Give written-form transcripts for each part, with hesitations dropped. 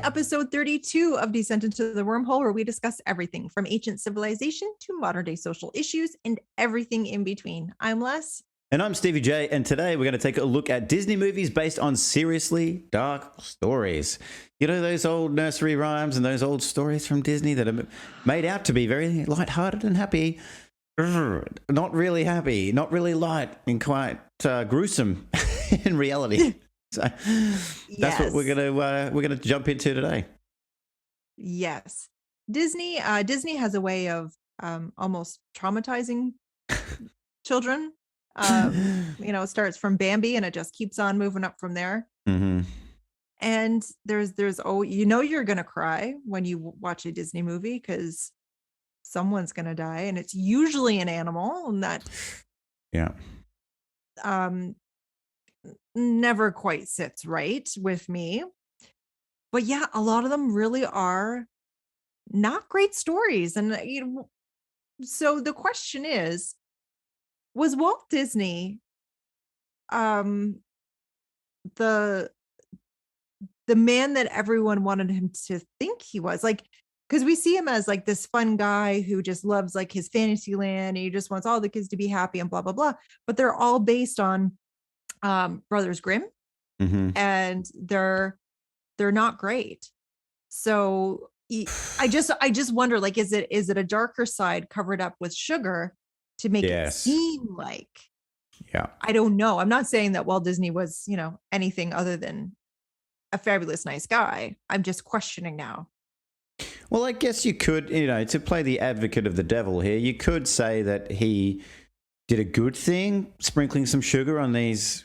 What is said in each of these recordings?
episode 32 of Descent Into the Wormhole, where we discuss everything from ancient civilization to modern day social issues and everything in between. I'm Les. And I'm Stevie J, and today we're going to take a look at Disney movies based on seriously dark stories. You know, those old nursery rhymes and those old stories from Disney that are made out to be very lighthearted and happy. Not really happy, not really light, and quite gruesome in reality. So that's what we're gonna jump into today. Yes, Disney has a way of almost traumatizing children. It starts from Bambi and it just keeps on moving up from there. Mm-hmm. And there's you're gonna cry when you watch a Disney movie because someone's gonna die, and it's usually an animal, and that never quite sits right with me. But yeah, a lot of them really are not great stories. And so the question is, was Walt Disney the man that everyone wanted him to think he was? Like, because we see him as like this fun guy who just loves like his fantasy land, and he just wants all the kids to be happy and blah blah blah, but they're all based on Brothers Grimm, and they're not great. So I just wonder, like, is it a darker side covered up with sugar to make it seem like? I don't know. I'm not saying that Walt Disney was anything other than a fabulous nice guy. I'm just questioning now. Well, I guess you could, to play the advocate of the devil here, you could say that he did a good thing, sprinkling some sugar on these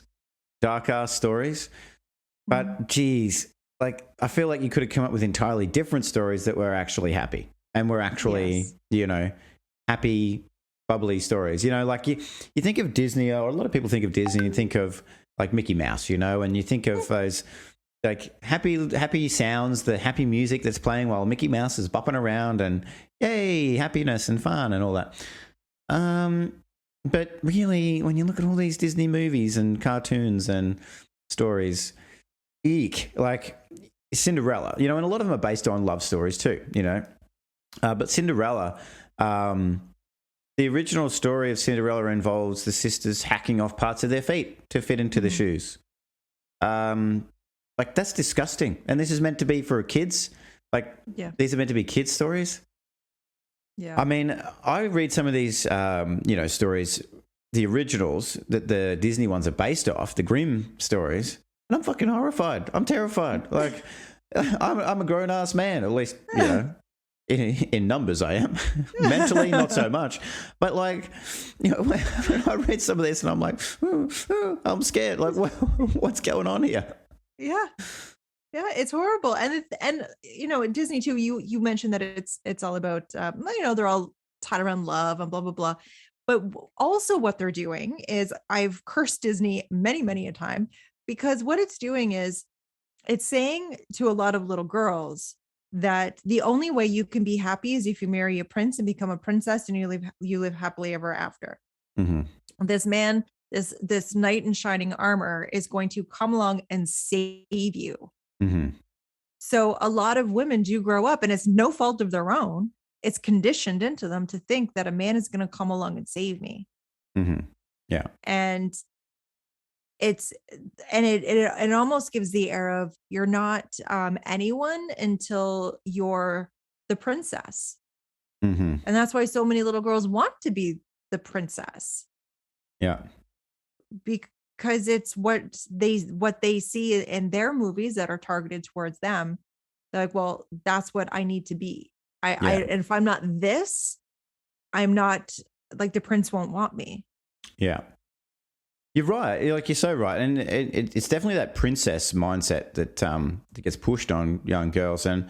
dark-ass stories. But, geez, like, I feel like you could have come up with entirely different stories that were actually happy and were actually, happy, bubbly stories. Like you think of Disney, or a lot of people think of Disney and think of, like, Mickey Mouse, and you think of those, like, happy sounds, the happy music that's playing while Mickey Mouse is bopping around and, yay, happiness and fun and all that. But really, when you look at all these Disney movies and cartoons and stories, eek, like Cinderella, and a lot of them are based on love stories too, but Cinderella, the original story of Cinderella involves the sisters hacking off parts of their feet to fit into the shoes. Like, that's disgusting. And this is meant to be for kids. Like, these are meant to be kids' stories. Yeah. I mean, I read some of these, stories, the originals that the Disney ones are based off, the Grimm stories, and I'm fucking horrified. I'm terrified. Like, I'm a grown-ass man, at least, in numbers I am. Mentally, not so much. But, like, when I read some of this and I'm like, I'm scared. Like, what's going on here? Yeah, it's horrible. And Disney too, you mentioned that it's all about they're all tied around love and blah blah blah, but also what they're doing is, I've cursed Disney many a time, because what it's doing is it's saying to a lot of little girls that the only way you can be happy is if you marry a prince and become a princess, and you live happily ever after. This man, this knight in shining armor, is going to come along and save you. So a lot of women do grow up, and it's no fault of their own. It's conditioned into them to think that a man is going to come along and save me. Yeah. And it almost gives the air of, you're not anyone until you're the princess. And that's why so many little girls want to be the princess. Yeah. Because it's what they see in their movies that are targeted towards them. They're like, well, that's what I need to be. And if I'm not this, I'm not, like, the prince won't want me. Yeah. You're right. Like, you're so right. And it's definitely that princess mindset that gets pushed on young girls. And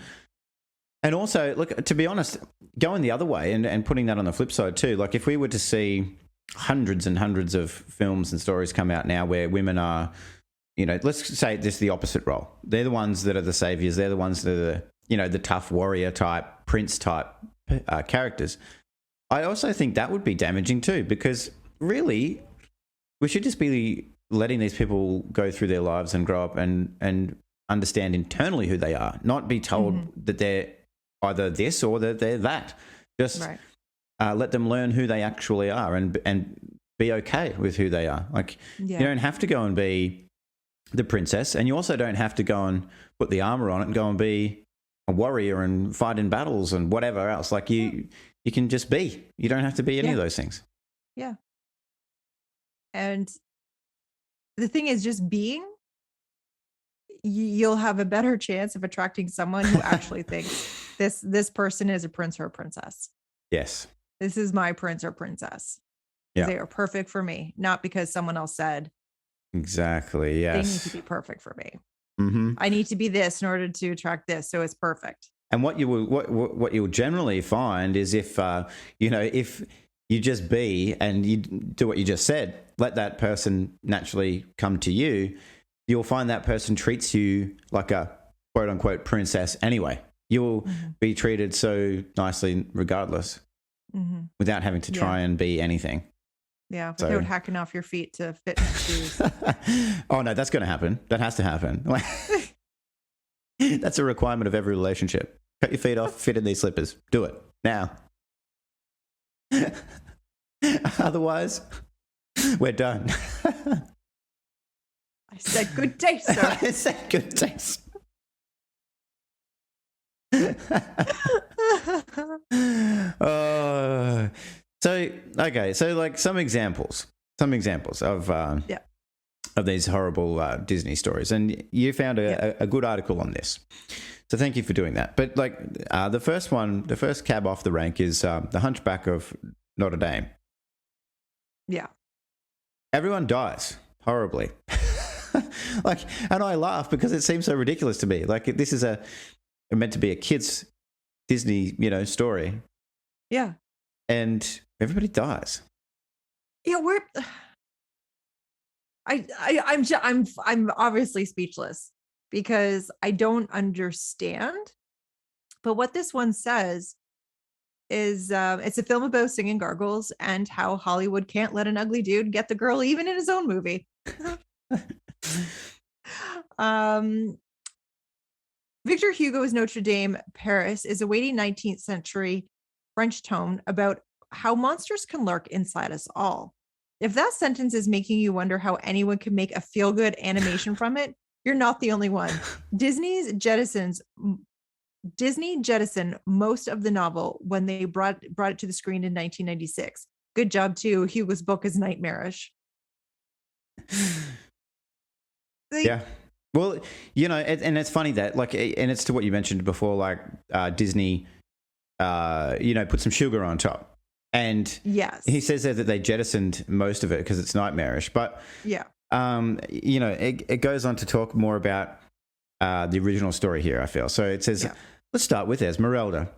also, look, to be honest, going the other way and putting that on the flip side too, like, if we were to see hundreds and hundreds of films and stories come out now where women are, let's say just the opposite role. They're the ones that are the saviors. They're the ones that are the tough warrior type, prince type characters. I also think that would be damaging too, because really we should just be letting these people go through their lives and grow up and understand internally who they are, not be told that they're either this or that they're that. Just let them learn who they actually are and be okay with who they are. Like, you don't have to go and be the princess, and you also don't have to go and put the armor on it and go and be a warrior and fight in battles and whatever else. Like, you can just be. You don't have to be any of those things. Yeah. And the thing is, just being, you'll have a better chance of attracting someone who actually thinks this person is a prince or a princess. Yes. This is my prince or princess. Yeah. They are perfect for me, not because someone else said. Exactly. Yes. They need to be perfect for me. Mm-hmm. I need to be this in order to attract this, so it's perfect. And what you'll generally find is if if you just be and you do what you just said, let that person naturally come to you, you'll find that person treats you like a quote unquote princess anyway. You'll be treated so nicely regardless, without having to try and be anything. Yeah, without hacking off your feet to fit in shoes. Oh no, that's going to happen. That has to happen. That's a requirement of every relationship. Cut your feet off, fit in these slippers. Do it now. Otherwise, we're done. I said good day, sir. I said good taste. So like some examples of these horrible Disney stories, and you found a good article on this, so thank you for doing that. But like the first cab off the rank is the Hunchback of Notre Dame. Yeah, everyone dies horribly. Like, and I laugh because it seems so ridiculous to me. Like, this is meant to be a kid's Disney, story. Yeah. And everybody dies. Yeah, I'm obviously speechless because I don't understand. But what this one says is it's a film about singing gargoyles and how Hollywood can't let an ugly dude get the girl even in his own movie. Victor Hugo's Notre Dame, Paris is a weighty 19th century French tome about how monsters can lurk inside us all. If that sentence is making you wonder how anyone can make a feel-good animation from it, you're not the only one. Disney jettisoned most of the novel when they brought it to the screen in 1996. Good job, too. Hugo's book is nightmarish. Yeah. Well, and it's funny that, like, and it's to what you mentioned before, like Disney, put some sugar on top. And he says there that they jettisoned most of it because it's nightmarish. But, it goes on to talk more about the original story here, I feel. So it says, let's start with Esmeralda.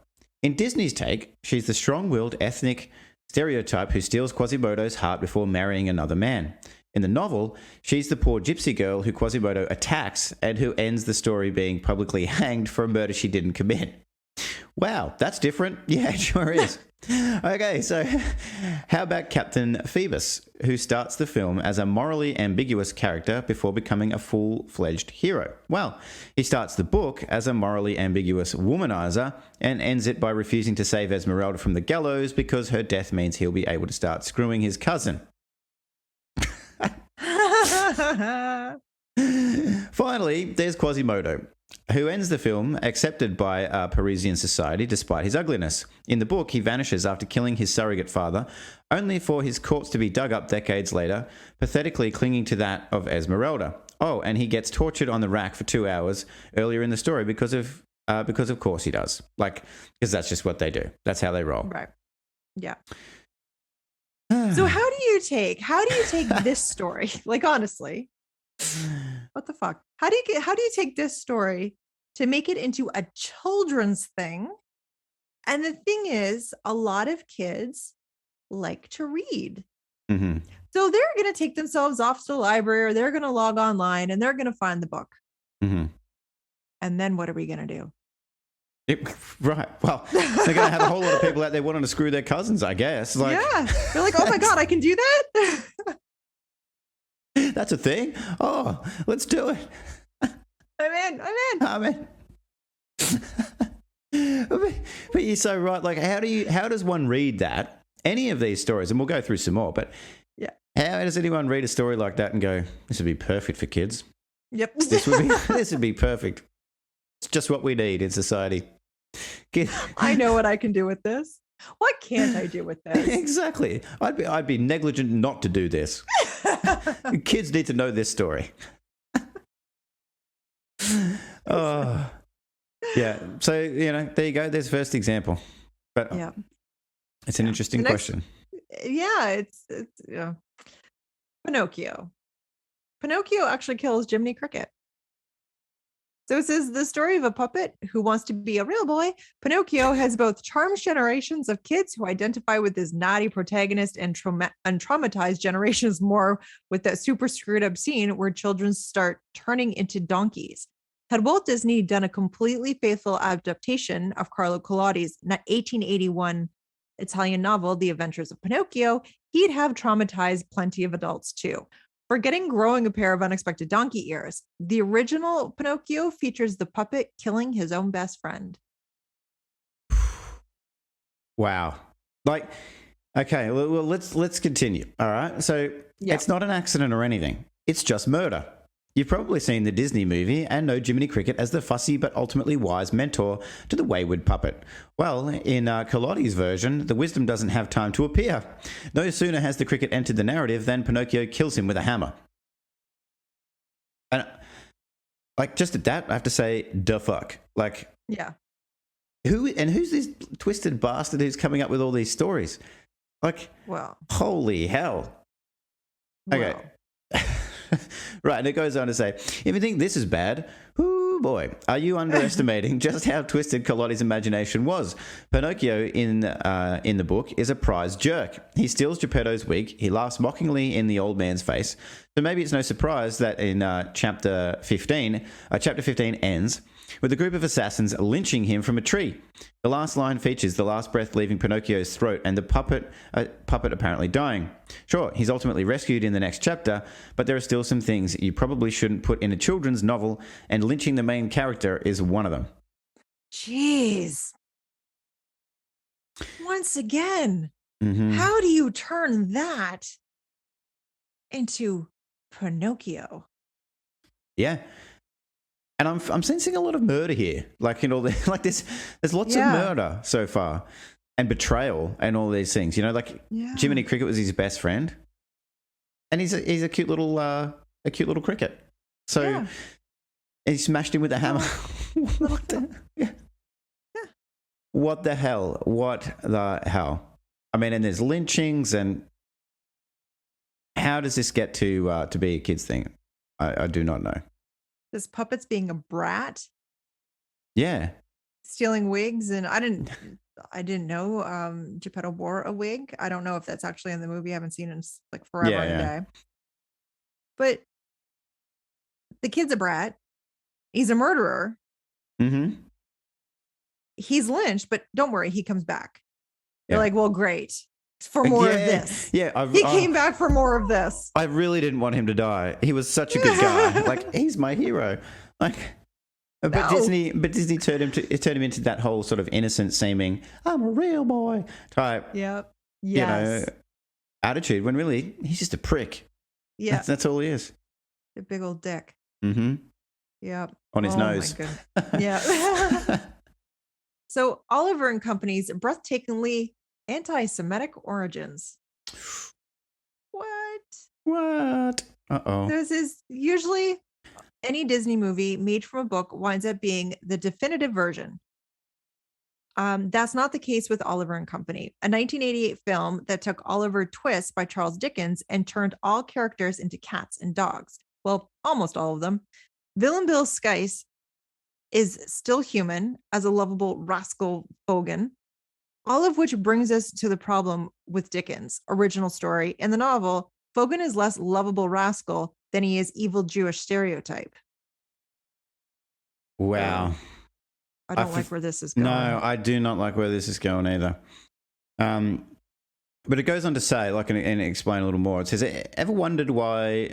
In Disney's take, she's the strong-willed ethnic stereotype who steals Quasimodo's heart before marrying another man. In the novel, she's the poor gypsy girl who Quasimodo attacks and who ends the story being publicly hanged for a murder she didn't commit. Wow, that's different. Yeah, it sure is. Okay, so how about Captain Phoebus, who starts the film as a morally ambiguous character before becoming a full-fledged hero? Well, he starts the book as a morally ambiguous womanizer and ends it by refusing to save Esmeralda from the gallows because her death means he'll be able to start screwing his cousin. Finally, there's Quasimodo, who ends the film accepted by Parisian society despite his ugliness. In the book, he vanishes after killing his surrogate father, only for his corpse to be dug up decades later, pathetically clinging to that of Esmeralda. Oh, and he gets tortured on the rack for 2 hours earlier in the story because of course he does. Like, because that's just what they do. That's how they roll. Right. Yeah. So how do you take this story? Like, honestly, what the fuck? How do you take this story to make it into a children's thing? And the thing is, a lot of kids like to read. Mm-hmm. So they're going to take themselves off to the library, or they're going to log online and they're going to find the book. Mm-hmm. And then what are we going to do? Right. Well, they're going to have a whole lot of people out there wanting to screw their cousins, I guess. Like, yeah. They're like, oh my God, I can do that? That's a thing? Oh, let's do it. I'm in. I mean, but you're so right. Like, how does one read that? Any of these stories, and we'll go through some more, but Yeah. how does anyone read a story like that and go, this would be perfect for kids? Yep. This would be perfect. It's just what we need in society. I know what I can do with this. What can't I do with this? Exactly. I'd be negligent not to do this. Kids need to know this story. Oh, yeah. So, there you go. There's the first example. But Yeah. it's an interesting question. Yeah, it's yeah. Pinocchio. Pinocchio actually kills Jiminy Cricket. So it says the story of a puppet who wants to be a real boy. Pinocchio has both charmed generations of kids who identify with his naughty protagonist and traumatized generations more with that super screwed up scene where children start turning into donkeys. Had Walt Disney done a completely faithful adaptation of Carlo Collodi's 1881 Italian novel, The Adventures of Pinocchio, he'd have traumatized plenty of adults too. Forgetting growing a pair of unexpected donkey ears, the original Pinocchio features the puppet killing his own best friend. Wow. Like, okay, well let's continue. All right. So It's not an accident or anything. It's just murder. You've probably seen the Disney movie and know Jiminy Cricket as the fussy but ultimately wise mentor to the wayward puppet. Well, in Collodi's version, the wisdom doesn't have time to appear. No sooner has the cricket entered the narrative than Pinocchio kills him with a hammer. And, just at that, I have to say, duh fuck. Yeah. Who's this twisted bastard who's coming up with all these stories? Holy hell. Okay. Right, and it goes on to say, if you think this is bad, oh boy, are you underestimating just how twisted Collodi's imagination was? Pinocchio in the book is a prize jerk. He steals Geppetto's wig. He laughs mockingly in the old man's face. So maybe it's no surprise that in chapter 15 ends with a group of assassins lynching him from a tree. The last line features the last breath leaving Pinocchio's throat and the puppet apparently dying. Sure, he's ultimately rescued in the next chapter, but there are still some things you probably shouldn't put in a children's novel, and lynching the main character is one of them. Jeez. Once again, how do you turn that into Pinocchio? Yeah. And I'm sensing a lot of murder here. There's lots of murder so far, and betrayal and all these things. Jiminy Cricket was his best friend, and he's a cute little cricket. So he smashed him with a hammer. What the hell? What the hell? I mean, and there's lynchings, and how does this get to be a kids thing? I do not know. This puppet's being a brat. Yeah. Stealing wigs, and I didn't know Geppetto wore a wig. I don't know if that's actually in the movie. I haven't seen it in forever and a day. But the kid's a brat. He's a murderer. Mm-hmm. He's lynched, but don't worry, he comes back. You're like, well, great. For more of this. Yeah. He came back for more of this. I really didn't want him to die. He was such a good guy. He's my hero. But Disney turned him into that whole sort of innocent seeming, I'm a real boy type. Yep. Yes. Attitude, when really he's just a prick. Yeah. That's all he is. A big old dick. Mm-hmm. Yep. On his nose. My goodness. Yeah. So Oliver and Company's breathtakingly anti-Semitic origins. What? Uh-oh. This is usually any Disney movie made from a book winds up being the definitive version. That's not the case with Oliver and Company, a 1988 film that took Oliver Twist by Charles Dickens and turned all characters into cats and dogs. Well, almost all of them. Villain Bill Skice is still human as a lovable rascal Fogan. All of which brings us to the problem with Dickens' original story. In the novel, Fogan is less lovable rascal than he is evil Jewish stereotype. Wow. I don't like where this is going. No, I do not like where this is going either. But it goes on to say, like, and explain a little more. It says, ever wondered why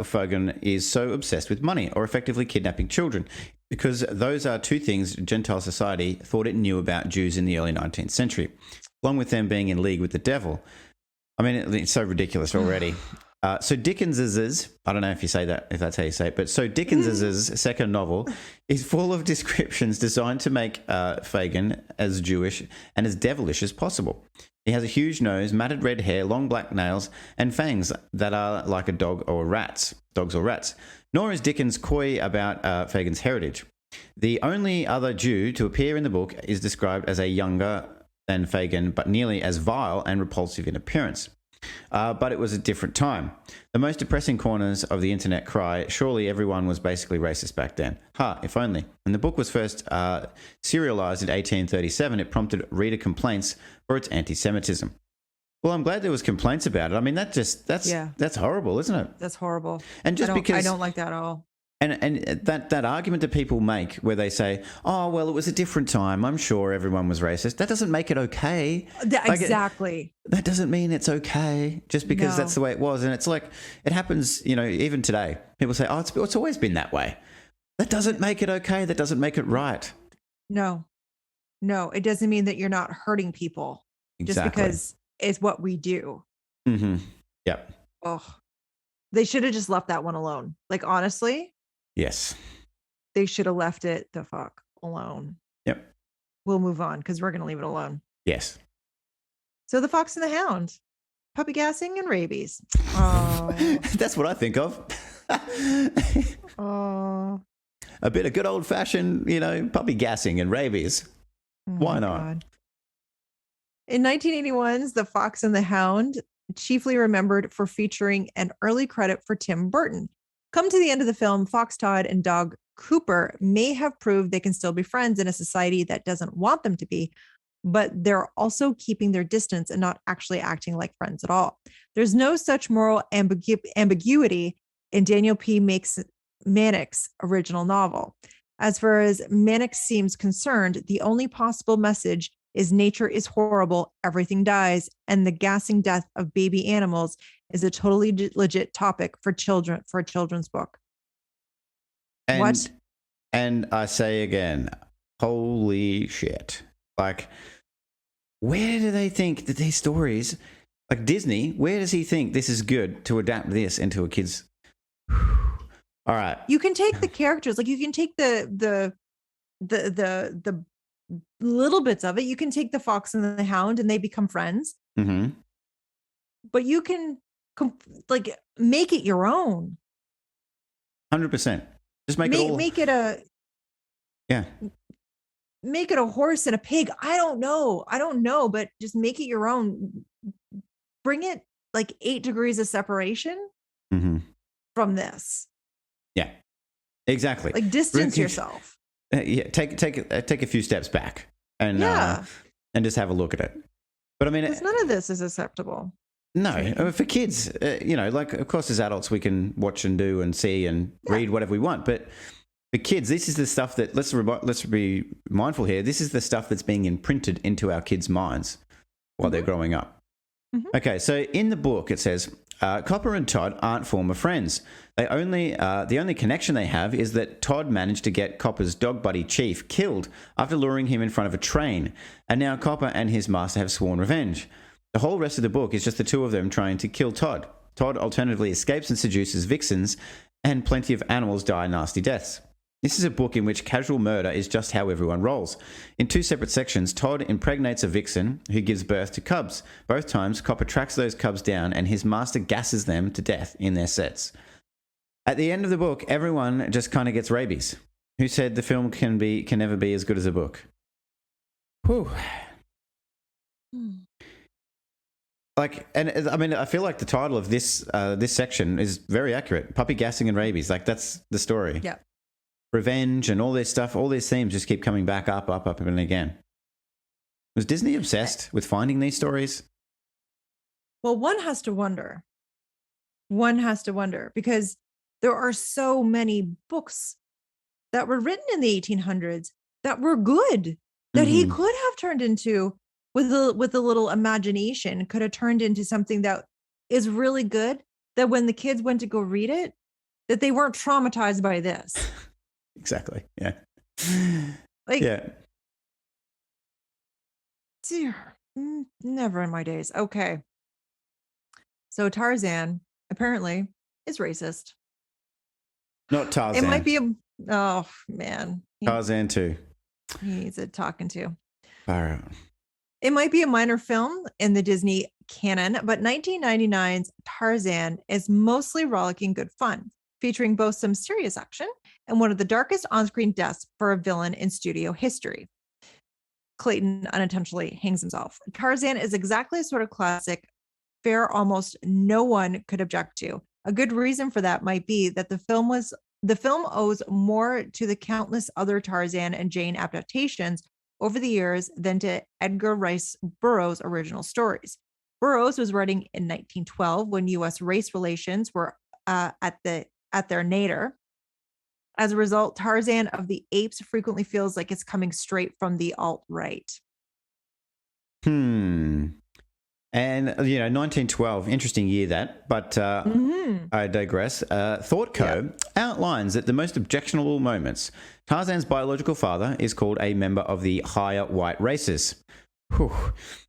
Fogan is so obsessed with money or effectively kidnapping children? Because those are two things Gentile society thought it knew about Jews in the early 19th century, along with them being in league with the devil. I mean, it's so ridiculous already. So Dickens's, I don't know if you say that, if that's how you say it, but so Dickens's second novel is full of descriptions designed to make Fagin as Jewish and as devilish as possible. He has a huge nose, matted red hair, long black nails, and fangs that are like a dogs or rats. Nor is Dickens coy about Fagin's heritage. The only other Jew to appear in the book is described as a younger than Fagin, but nearly as vile and repulsive in appearance. But it was a different time. The most depressing corners of the internet cry, surely everyone was basically racist back then. If only. When the book was first serialized in 1837, it prompted reader complaints for its anti-Semitism. Well, I'm glad there was complaints about it. I mean, that's horrible, isn't it? That's horrible. And just because I don't like that at all. And that argument that people make where they say, oh, well, it was a different time, I'm sure everyone was racist. That doesn't make it okay. Exactly. That doesn't mean it's okay just because that's the way it was. And it's like, it happens, even today. People say, oh, it's always been that way. That doesn't make it okay. That doesn't make it right. No, it doesn't mean that you're not hurting people. Exactly. Just because it's what we do. Mm-hmm. Yep. Oh, they should have just left that one alone. Like, honestly. Yes. They should have left it the fuck alone. Yep. We'll move on because we're going to leave it alone. Yes. So the Fox and the Hound, puppy gassing and rabies. Oh. That's what I think of. Oh. A bit of good old fashioned, puppy gassing and rabies. Why not? God. In 1981's The Fox and the Hound, chiefly remembered for featuring an early credit for Tim Burton. Come to the end of the film, Fox Todd and dog Cooper may have proved they can still be friends in a society that doesn't want them to be, but they're also keeping their distance and not actually acting like friends at all. There's no such moral ambiguity in Daniel P. Manock's original novel. As far as Manock seems concerned, the only possible message is nature is horrible, everything dies, and the gassing death of baby animals is a totally legit topic for children, for a children's book. And, what? And I say again, holy shit. Like, where do they think that these stories, like Disney, where does he think this is good to adapt this into a kid's? All right. You can take the characters, like you can take the little bits of it. You can take the Fox and the Hound and they become friends. Mm-hmm. But you can make it your own. 100%. Just make it a horse and a pig. I don't know, but just make it your own. Bring it like 8 degrees of separation from this. Yeah, exactly. Like distance yourself. Take a few steps back and just have a look at it. But I mean, none of this is acceptable. No, for kids, like of course as adults we can watch and do and see and read whatever we want, but for kids, this is the stuff that let's be mindful here. This is the stuff that's being imprinted into our kids' minds while they're growing up. Mm-hmm. Okay, so in the book it says Copper and Todd aren't former friends. The only connection they have is that Todd managed to get Copper's dog buddy Chief killed after luring him in front of a train, and now Copper and his master have sworn revenge. The whole rest of the book is just the two of them trying to kill Todd. Todd alternatively escapes and seduces vixens, and plenty of animals die nasty deaths. This is a book in which casual murder is just how everyone rolls. In 2 separate sections, Todd impregnates a vixen who gives birth to cubs. Both times, Copper tracks those cubs down and his master gasses them to death in their sets. At the end of the book, everyone just kind of gets rabies. Who said the film can never be as good as a book? Whew. Like, and I mean, I feel like the title of this section is very accurate. Puppy gassing and rabies. Like, that's the story. Yeah. Revenge and all this stuff, all these themes just keep coming back up and again. Was Disney obsessed with finding these stories? Well, one has to wonder because there are so many books that were written in the 1800s that were good, that he could have turned into with a little imagination could have turned into something that is really good, that when the kids went to go read it, that they weren't traumatized by this. Exactly. Yeah. Like, Yeah. dear, never in my days. Okay. So Tarzan apparently is racist. Not It might Tarzan. be a, oh man, Tarzan too. he needs a talking to. Far out. It might be a minor film in the Disney canon, but 1999's Tarzan is mostly rollicking good fun, featuring both some serious action and one of the darkest on-screen deaths for a villain in studio history. Clayton unintentionally hangs himself. Tarzan is exactly a sort of classic fare almost no one could object to. A good reason for that might be that the film owes more to the countless other Tarzan and Jane adaptations over the years than to Edgar Rice Burroughs' original stories. Burroughs was writing in 1912 when U.S. race relations were at their nadir. As a result, Tarzan of the Apes frequently feels like it's coming straight from the alt-right. And, 1912, interesting year that, but I digress. Thought Co. outlines that the most objectionable moments. Tarzan's biological father is called a member of the higher white races. Whew.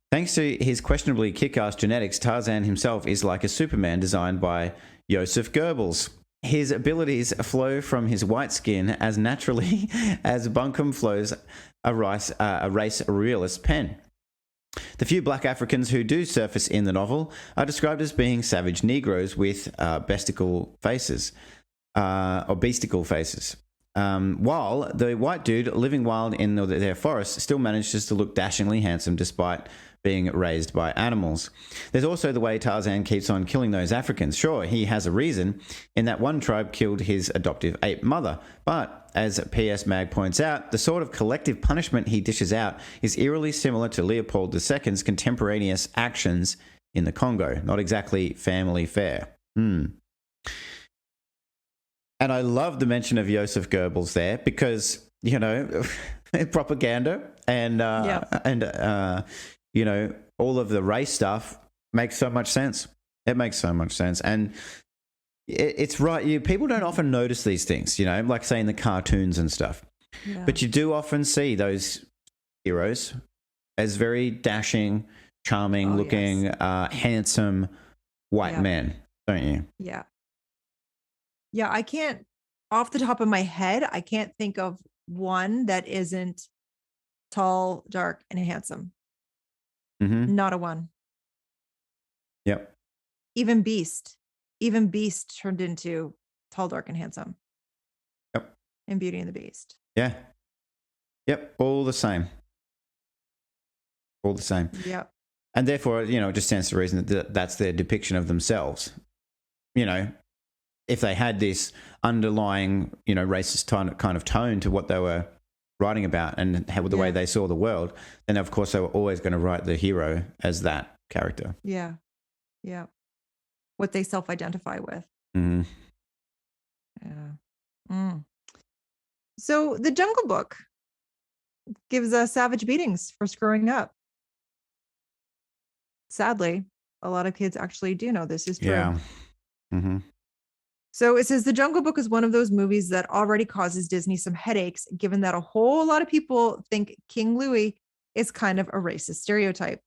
Thanks to his questionably kick-ass genetics, Tarzan himself is like a Superman designed by Joseph Goebbels. His abilities flow from his white skin as naturally as bunkum flows a race realist pen. The few black Africans who do surface in the novel are described as being savage Negroes with bestial faces, or bestial faces. While the white dude living wild in their forests still manages to look dashingly handsome despite being raised by animals. There's also the way Tarzan keeps on killing those Africans. Sure, he has a reason, in that one tribe killed his adoptive ape mother, but as P.S. Mag points out, the sort of collective punishment he dishes out is eerily similar to Leopold II's contemporaneous actions in the Congo. Not exactly family fare. And I love the mention of Joseph Goebbels there because, propaganda and all of the race stuff makes so much sense. It makes so much sense. And it's right. People don't often notice these things, like say in the cartoons and stuff. Yeah. But you do often see those heroes as very dashing, charming looking, handsome white men, don't you? Yeah. Yeah, I can't, off the top of my head, I can't think of one that isn't tall, dark, and handsome. Not a one. Yep. Even Beast turned into tall, dark, and handsome. Yep. In Beauty and the Beast. Yeah. Yep. All the same. All the same. Yep. And therefore, it just stands to reason that that's their depiction of themselves. If they had this underlying, racist kind of tone to what they were writing about and how the way they saw the world, then of course they were always going to write the hero as that character. Yeah. Yeah. What they self-identify with. Mm-hmm. Yeah. So the Jungle Book gives us savage beatings for screwing up. Sadly, a lot of kids actually do know this is true. Yeah. Mm-hmm. So it says The Jungle Book is one of those movies that already causes Disney some headaches, given that a whole lot of people think King Louis is kind of a racist stereotype.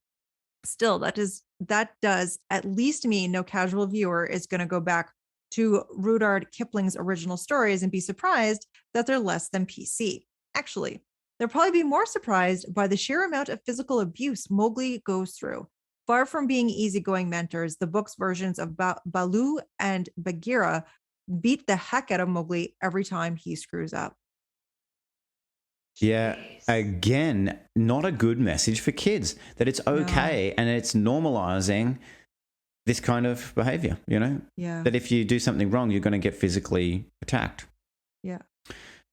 Still, that does at least mean no casual viewer is going to go back to Rudyard Kipling's original stories and be surprised that they're less than PC. Actually, they'll probably be more surprised by the sheer amount of physical abuse Mowgli goes through. Far from being easygoing mentors, the book's versions of Baloo and Bagheera beat the heck out of Mowgli every time he screws up. Yeah, again, not a good message for kids, that it's okay and it's normalizing this kind of behavior, Yeah. That if you do something wrong, you're going to get physically attacked. Yeah.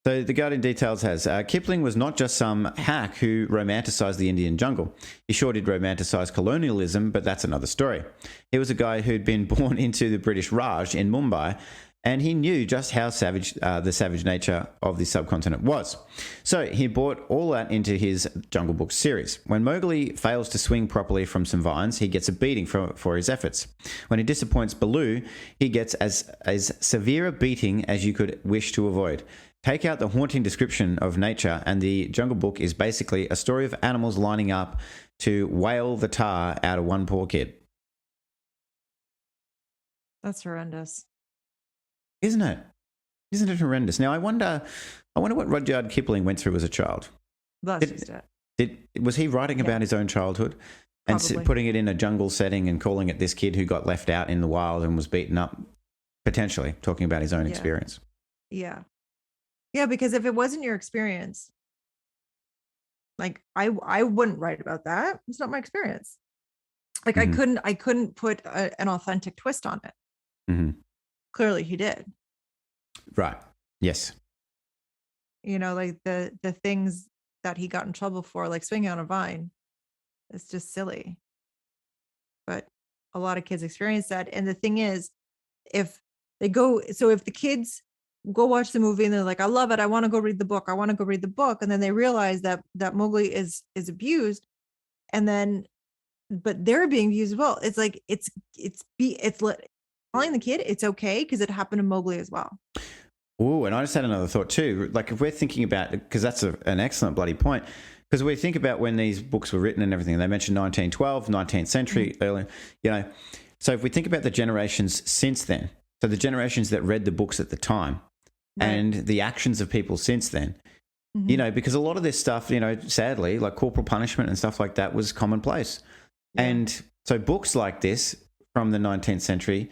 So the Guardian Details has, Kipling was not just some hack who romanticized the Indian jungle. He sure did romanticize colonialism, but that's another story. He was a guy who'd been born into the British Raj in Mumbai and he knew just how savage the savage nature of the subcontinent was. So he brought all that into his Jungle Book series. When Mowgli fails to swing properly from some vines, he gets a beating for his efforts. When he disappoints Baloo, he gets as severe a beating as you could wish to avoid. Take out the haunting description of nature, and the Jungle Book is basically a story of animals lining up to whale the tar out of one poor kid. That's horrendous. Isn't it? Isn't it horrendous? Now, I wonder what Rudyard Kipling went through as a child. That's just it. Was he writing about his own childhood and putting it in a jungle setting and calling it this kid who got left out in the wild and was beaten up, potentially talking about his own experience? Yeah. Yeah, because if it wasn't your experience, like I wouldn't write about that. It's not my experience. Like Mm-hmm. I couldn't put an authentic twist on it. Mm-hmm. Clearly he did. Right. Yes. You know, like the things that he got in trouble for, like swinging on a vine, it's just silly. But a lot of kids experience that. And the thing is, if the kids go watch the movie and they're like, I love it, I want to go read the book, and then they realize that Mowgli is abused, and then but they're being abused as well. It's like it's telling the kid it's okay because it happened to Mowgli as well. Oh, and I just had another thought too. Like if we're thinking about, because that's an excellent bloody point, because we think about when these books were written and everything, they mentioned 1912, 19th century, early, you know. So if we think about the generations since then, so the generations that read the books at the time, and the actions of people since then, you know, because a lot of this stuff, you know, sadly, like corporal punishment and stuff like that was commonplace. Yeah. And so books like this from the 19th century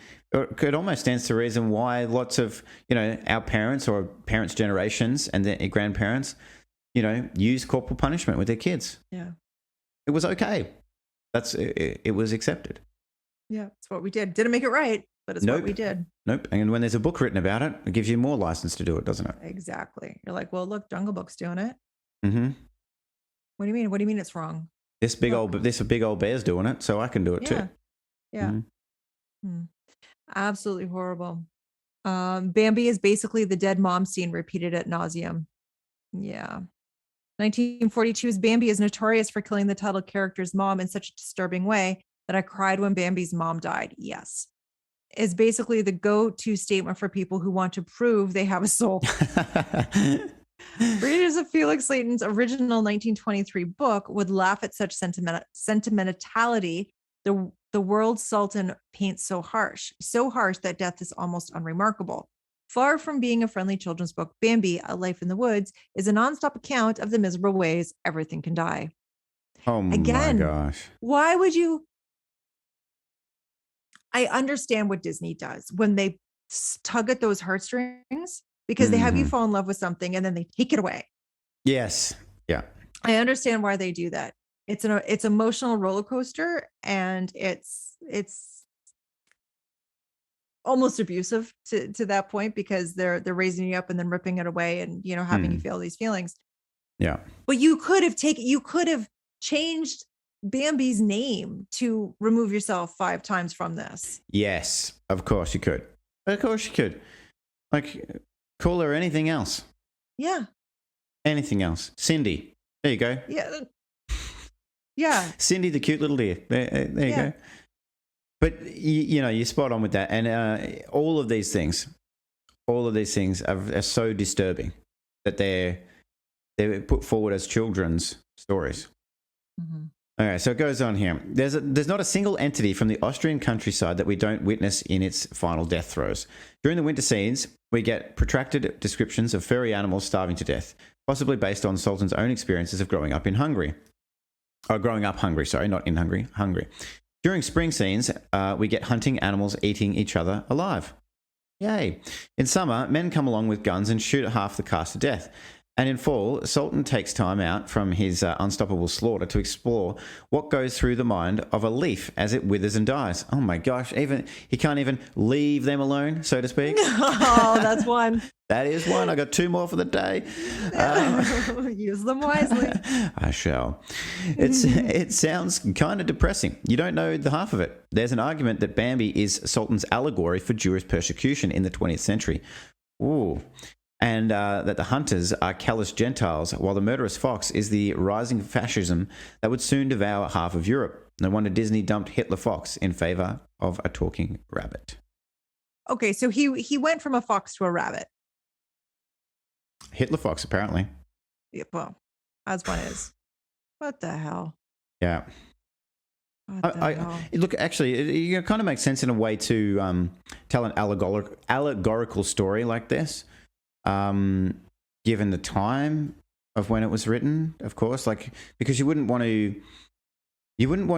could almost stand to reason why lots of, you know, our parents or parents' generations and their grandparents, you know, use corporal punishment with their kids. Yeah. It was okay. It was accepted. Yeah, it's what we did. Didn't make it right, but it's what we did. Nope. And when there's a book written about it, it gives you more license to do it, doesn't it? Exactly. You're like, well, look, Jungle Book's doing it. Mm-hmm. What do you mean? What do you mean it's wrong? This big old bear's doing it, so I can do it too. Yeah. Mm-hmm. Absolutely horrible. Bambi is basically the dead mom scene repeated ad nauseum. Yeah. 1942's Bambi is notorious for killing the title character's mom in such a disturbing way that I cried when Bambi's mom died. Yes. Is basically the go-to statement for people who want to prove they have a soul. Readers of Felix Slayton's original 1923 book would laugh at such sentimentality. The world Sultan paints so harsh that death is almost unremarkable. Far from being a friendly children's book, Bambi, A Life in the Woods, is a nonstop account of the miserable ways everything can die. Oh my gosh. Why would you? I understand what Disney does when they tug at those heartstrings because they have you fall in love with something and then they take it away. Yes. Yeah. I understand why they do that. It's emotional roller coaster, and it's almost abusive to that point because they're raising you up and then ripping it away and, you know, having you feel these feelings. Yeah. But you could have changed Bambi's name to remove yourself 5 times from this. Yes, of course you could. Of course you could. Like, call her anything else. Yeah. Anything else. Cindy. There you go. Yeah. Yeah. Cindy, the cute little deer. There you go. But, you know, you're spot on with that. And all of these things are so disturbing that they're put forward as children's stories. Mm-hmm. Okay, so it goes on here. There's not a single entity from the Austrian countryside that we don't witness in its final death throes. During the winter scenes, we get protracted descriptions of furry animals starving to death, possibly based on Sultan's own experiences of growing up hungry. Not in Hungary, hungry. During spring scenes, we get hunting animals eating each other alive. Yay. In summer, men come along with guns and shoot half the cast to death. And in fall, Sultan takes time out from his unstoppable slaughter to explore what goes through the mind of a leaf as it withers and dies. Oh my gosh, even he can't even leave them alone, so to speak. Oh, that's one. That is one. I got 2 more for the day. Use them wisely. I shall. It sounds kind of depressing. You don't know the half of it. There's an argument that Bambi is Sultan's allegory for Jewish persecution in the 20th century. Ooh. And that the hunters are callous Gentiles, while the murderous fox is the rising fascism that would soon devour half of Europe. No wonder Disney dumped Hitler Fox in favor of a talking rabbit. Okay, so he went from a fox to a rabbit. Hitler Fox, apparently. Yeah, well, as one is. What the hell? Yeah. What the hell? Look, actually, it kind of makes sense in a way to tell an allegorical story like this. Given the time of when it was written, of course, like, because you wouldn't want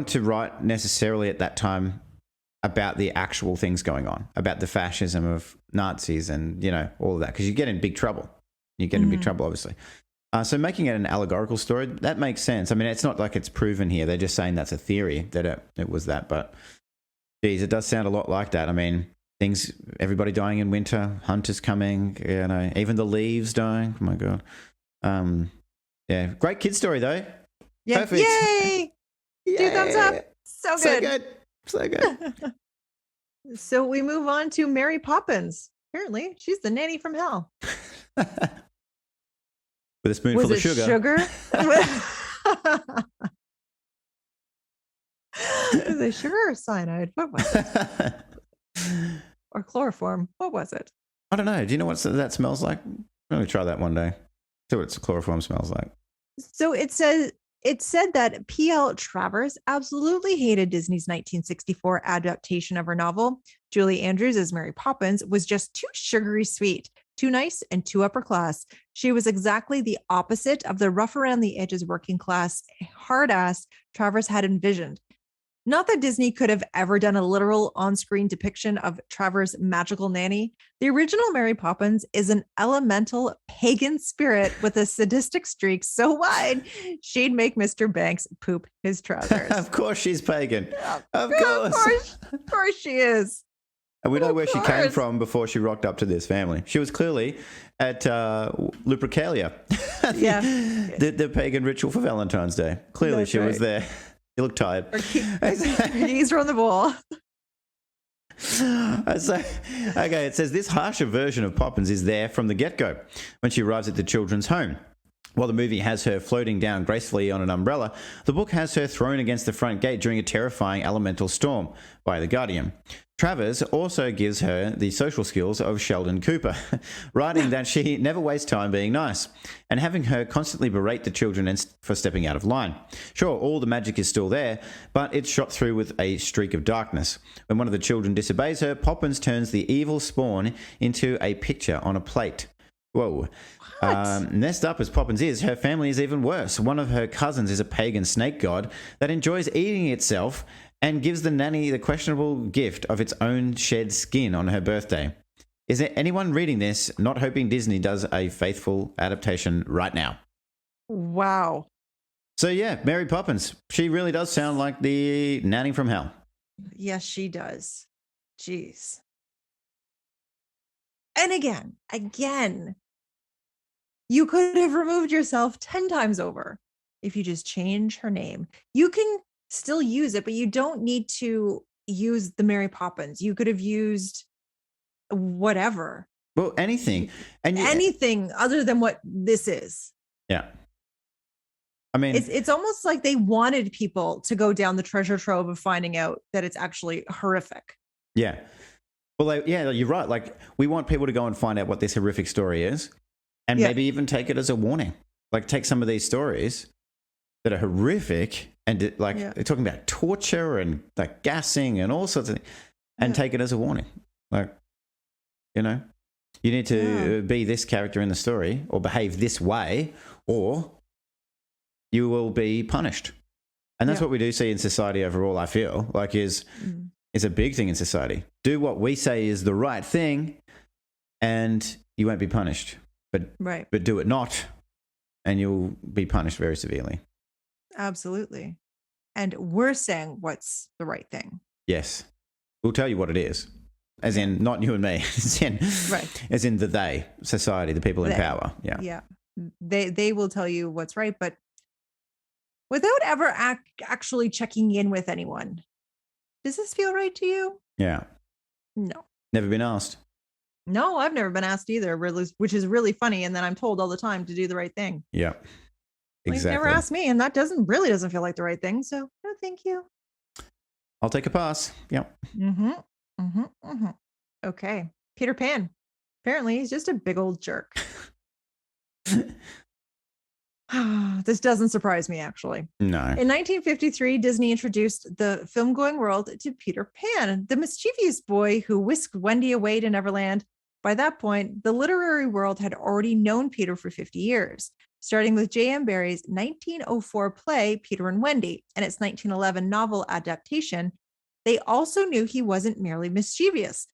to write necessarily at that time about the actual things going on, about the fascism of Nazis and, you know, all of that, because you get in big trouble. You get in big trouble, obviously. So making it an allegorical story, that makes sense. I mean, it's not like it's proven here. They're just saying that's a theory that it was that, but geez, it does sound a lot like that. I mean, things, everybody dying in winter, hunters coming, you know, even the leaves dying. Oh my God. Yeah. Great kid story though. Yeah. Perfect. Yay! Yay. 2 thumbs up. So So good. good. So good. So we move on to Mary Poppins. Apparently, she's the nanny from hell. With a spoonful of sugar. Was it sugar or cyanide? What was it? Or chloroform? What was it? I don't know. Do you know what that smells like? Let me try that one day. See what chloroform smells like. So it said that P.L. Travers absolutely hated Disney's 1964 adaptation of her novel. Julie Andrews as Mary Poppins was just too sugary sweet, too nice, and too upper class. She was exactly the opposite of the rough around the edges working class hard ass Travers had envisioned. Not that Disney could have ever done a literal on-screen depiction of Travers' magical nanny. The original Mary Poppins is an elemental pagan spirit with a sadistic streak so wide, she'd make Mr. Banks poop his trousers. Of course she's pagan. Of course she is. And we know where she came from before she rocked up to this family. She was clearly at Lupercalia, the pagan ritual for Valentine's Day. Clearly she was there. You look tired. He's on the ball. Okay, it says this harsher version of Poppins is there from the get-go when she arrives at the children's home. While the movie has her floating down gracefully on an umbrella, the book has her thrown against the front gate during a terrifying elemental storm by the Guardian. Travers also gives her the social skills of Sheldon Cooper, writing that she never wastes time being nice, and having her constantly berate the children for stepping out of line. Sure, all the magic is still there, but it's shot through with a streak of darkness. When one of the children disobeys her, Poppins turns the evil spawn into a picture on a plate. Whoa. Messed up as Poppins is, her family is even worse. One of her cousins is a pagan snake god that enjoys eating itself and gives the nanny the questionable gift of its own shed skin on her birthday. Is there anyone reading this not hoping Disney does a faithful adaptation right now? Wow. So yeah, Mary Poppins. She really does sound like the nanny from hell. Yes, she does. Jeez. And again, you could have removed yourself 10 times over if you just change her name. You can still use it, but you don't need to use the Mary Poppins. You could have used whatever. Well, anything. Anything other than what this is. Yeah. I mean, it's almost like they wanted people to go down the treasure trove of finding out that it's actually horrific. Yeah. Well, you're right. Like, we want people to go and find out what this horrific story is, and maybe even take it as a warning. Like, take some of these stories that are horrific and they're talking about torture and like gassing and all sorts of things, and take it as a warning. Like, you know, you need to be this character in the story or behave this way, or you will be punished. And that's what we do see in society overall, I feel like is a big thing in society. Do what we say is the right thing and you won't be punished. But do it not and you'll be punished very severely. Absolutely. And we're saying what's the right thing. Yes. We'll tell you what it is. As in, not you and me. Right. As in the they, society, the people in power. Yeah. Yeah. They will tell you what's right, but without ever actually checking in with anyone. Does this feel right to you? Yeah. No. Never been asked. No, I've never been asked either, which is really funny. And then I'm told all the time to do the right thing. Yeah. Exactly. Like, never asked me, and that really doesn't feel like the right thing. So no, thank you. I'll take a pass. Yep. Okay. Peter Pan. Apparently, he's just a big old jerk. This doesn't surprise me, actually. No. In 1953, Disney introduced the film-going world to Peter Pan, the mischievous boy who whisked Wendy away to Neverland. By that point, the literary world had already known Peter for 50 years, starting with J.M. Barrie's 1904 play, Peter and Wendy, and its 1911 novel adaptation. They also knew he wasn't merely mischievous.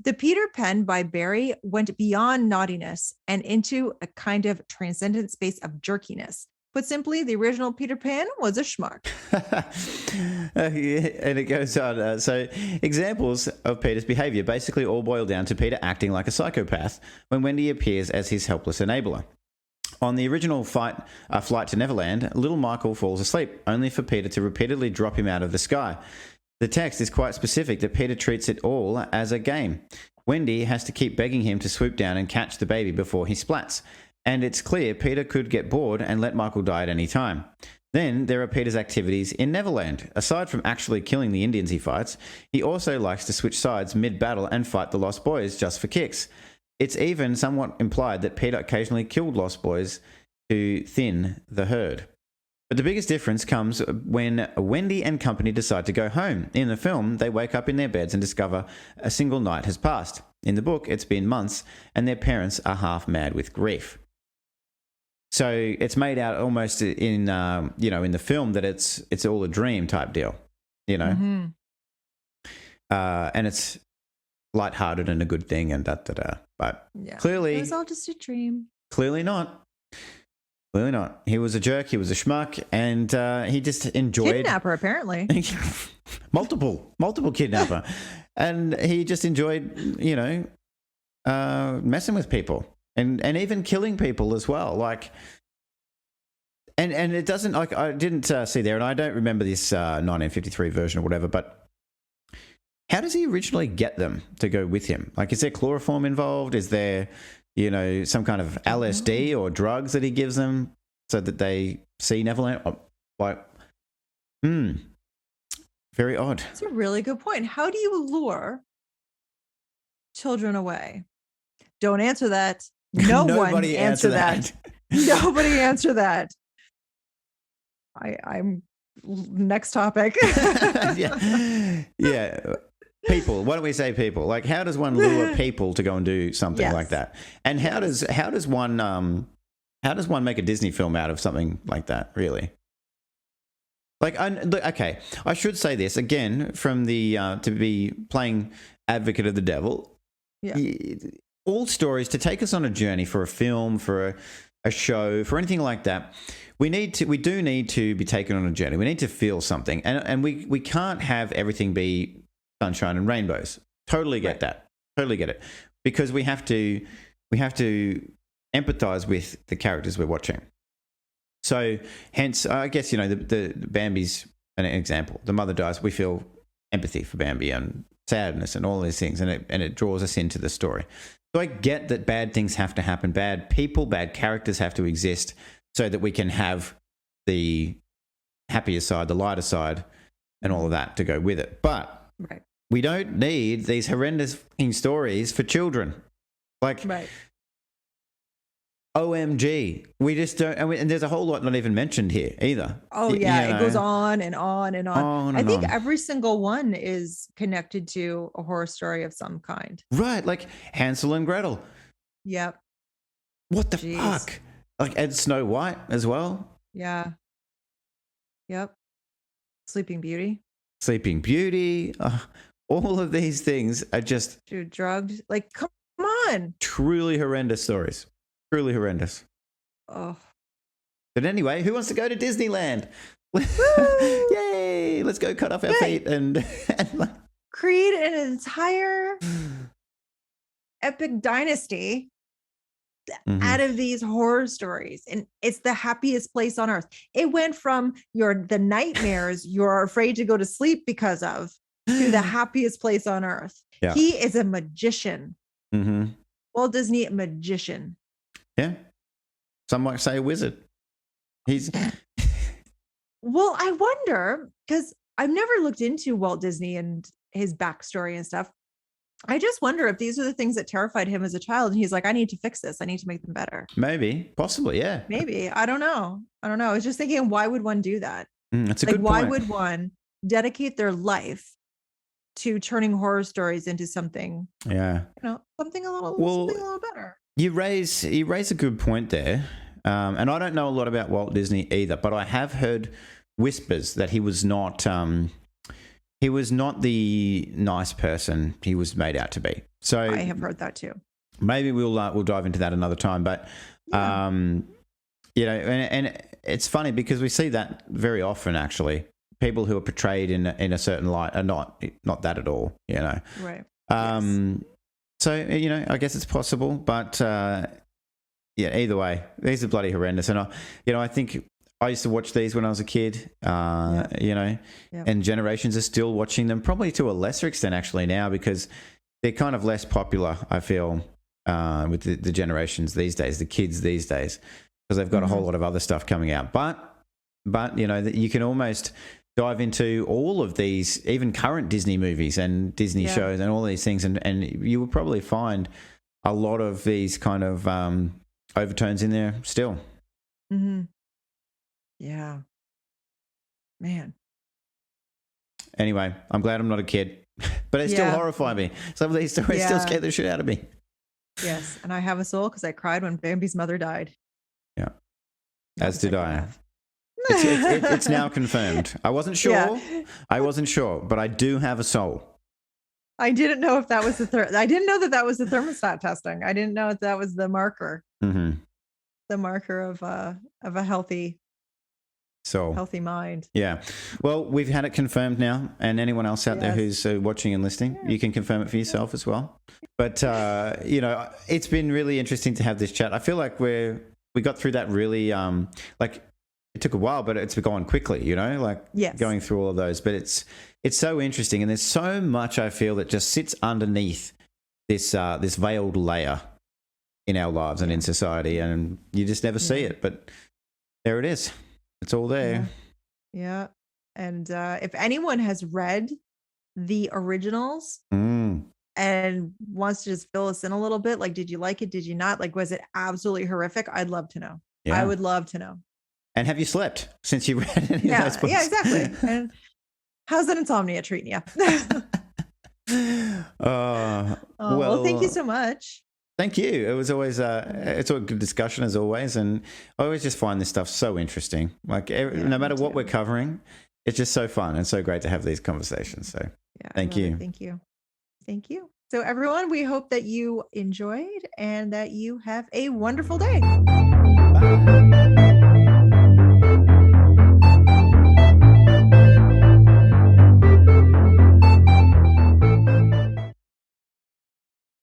The Peter Pan by Barrie went beyond naughtiness and into a kind of transcendent space of jerkiness. Put simply, the original Peter Pan was a schmuck. And it goes on. So examples of Peter's behavior basically all boil down to Peter acting like a psychopath when Wendy appears as his helpless enabler. On the original flight to Neverland, little Michael falls asleep, only for Peter to repeatedly drop him out of the sky. The text is quite specific that Peter treats it all as a game. Wendy has to keep begging him to swoop down and catch the baby before he splats. And it's clear Peter could get bored and let Michael die at any time. Then there are Peter's activities in Neverland. Aside from actually killing the Indians he fights, he also likes to switch sides mid-battle and fight the Lost Boys just for kicks. It's even somewhat implied that Peter occasionally killed Lost Boys to thin the herd. But the biggest difference comes when Wendy and company decide to go home. In the film, they wake up in their beds and discover a single night has passed. In the book, it's been months, and their parents are half mad with grief. So it's made out almost in the film that it's all a dream type deal, and it's lighthearted and a good thing and da-da-da. But clearly... It was all just a dream. Clearly not. Clearly not. He was a jerk. He was a schmuck, and he just enjoyed... Kidnapper, apparently. multiple kidnapper. And he just enjoyed, messing with people and even killing people as well. Like... And it doesn't... Like, I didn't see there, and I don't remember this 1953 version or whatever, but... How does he originally get them to go with him? Like, is there chloroform involved? Is there, some kind of LSD or drugs that he gives them so that they see Neverland? Very odd. That's a really good point. How do you lure children away? Don't answer that. Nobody answer that. Nobody answer that. I'm next topic. Yeah. People. Why don't we say people? Like, how does one lure people to go and do something like that? And how does one make a Disney film out of something like that? Really? Like, okay, I should say this again from the to be playing advocate of the devil. Yeah. All stories to take us on a journey for a film, for a show, for anything like that. We do need to be taken on a journey. We need to feel something, and we can't have everything be sunshine and rainbows. Totally get that. Totally get it. Because we have to empathize with the characters we're watching. So hence, I guess, the Bambi's an example. The mother dies. We feel empathy for Bambi and sadness and all these things, and it draws us into the story. So I get that bad things have to happen. Bad people, bad characters have to exist so that we can have the happier side, the lighter side, and all of that to go with it. But we don't need these horrendous stories for children. Like, OMG. We just don't. And there's a whole lot not even mentioned here either. Oh, yeah. It goes on and on and on. I think every single one is connected to a horror story of some kind. Right. Like Hansel and Gretel. Yep. What the fuck? Like Ed Snow White as well. Yeah. Yep. Sleeping Beauty. Sleeping Beauty. All of these things are just... drugged. Like, come on. Truly horrendous stories. Truly horrendous. Oh. But anyway, who wants to go to Disneyland? Yay! Let's go cut off our feet and create an entire epic dynasty out of these horror stories, and it's the happiest place on earth. It went from the nightmares you're afraid to go to sleep because of to the happiest place on earth. Yeah. He is a magician. Walt Disney, a magician. Yeah, some might say a wizard. He's well, I wonder, because I've never looked into Walt Disney and his backstory and stuff. I just wonder if these are the things that terrified him as a child. And he's like, I need to fix this. I need to make them better. Maybe, possibly, yeah. Maybe. I don't know. I was just thinking, why would one do that? That's a good point. Why would one dedicate their life to turning horror stories into something, something a little better? You raise a good point there. And I don't know a lot about Walt Disney either, but I have heard whispers that he was not the nice person he was made out to be. So I have heard that too. Maybe we'll dive into that another time. But and it's funny because we see that very often. Actually, people who are portrayed in a certain light are not that at all. Right. So I guess it's possible, but either way, these are bloody horrendous. And I think I used to watch these when I was a kid, and generations are still watching them, probably to a lesser extent actually now, because they're kind of less popular, I feel, with the generations these days, the kids these days, because they've got a whole lot of other stuff coming out. But you can almost dive into all of these, even current Disney movies and Disney shows and all these things, and you will probably find a lot of these kind of overtones in there still. Yeah. Man. Anyway, I'm glad I'm not a kid, but it still horrify me. Some of these stories still scare the shit out of me. Yes, and I have a soul because I cried when Bambi's mother died. Yeah, as did I. It's now confirmed. I wasn't sure. I wasn't sure, but I do have a soul. I didn't know if that was I didn't know that was the thermostat testing. I didn't know that was the marker. The marker of a healthy mind. Yeah. Well, we've had it confirmed now, and anyone else out there who's watching and listening, you can confirm it for yourself as well. But it's been really interesting to have this chat. I feel like we got through that really it took a while, but it's gone quickly, going through all of those. But it's so interesting, and there's so much I feel that just sits underneath this veiled layer in our lives and in society, and you just never see it. But there it is. It's all there. Yeah. And if anyone has read the originals and wants to just fill us in a little bit, did you like it? Did you not? Was it absolutely horrific? I'd love to know. Yeah. I would love to know. And have you slept since you read any of those books? Yeah, exactly. And how's that insomnia treating you? Well, thank you so much. Thank you. It was always it's a good discussion as always, and I always just find this stuff so interesting. No matter what we're covering, it's just so fun and so great to have these conversations. So thank you. Thank you. So everyone, we hope that you enjoyed and that you have a wonderful day. Bye.